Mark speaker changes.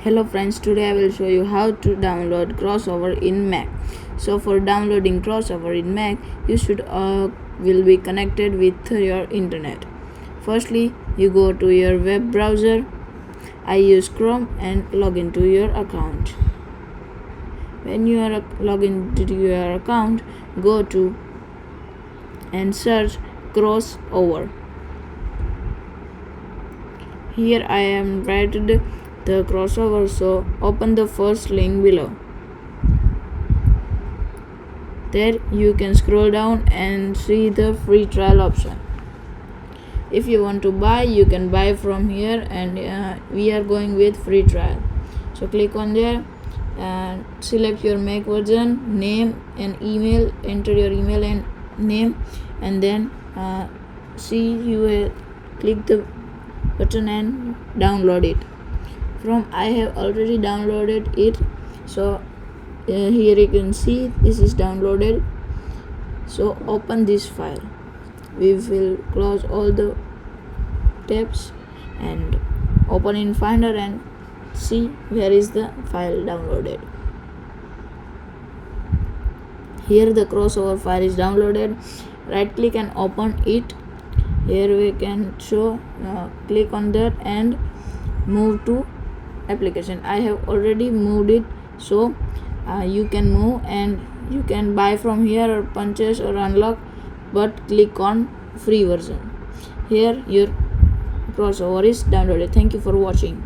Speaker 1: Hello friends, today I will show you how to download crossover in Mac. So for downloading crossover in Mac, you should will be connected with your internet. Firstly, you go to your web browser. I use Chrome and log into your account. When you are log into your account, go to and search crossover. Here I am writing the crossover, so open the first link below. There you can scroll down and see the free trial option. If you want to buy, you can buy from here, and we are going with free trial. So click on there and select your Mac version, name and email, enter your email and name, and then you will click the button and download it. I have already downloaded it, so here you can see this is downloaded. So open this file. We will close all the tabs and open in Finder and see where is the file downloaded. Here the crossover file is downloaded. Right click and open it. Here we can show, click on that and move to application. I have already moved it, so you can move and you can buy from here or purchase or unlock, but click on free version. Here your crossover is downloaded. Thank you for watching.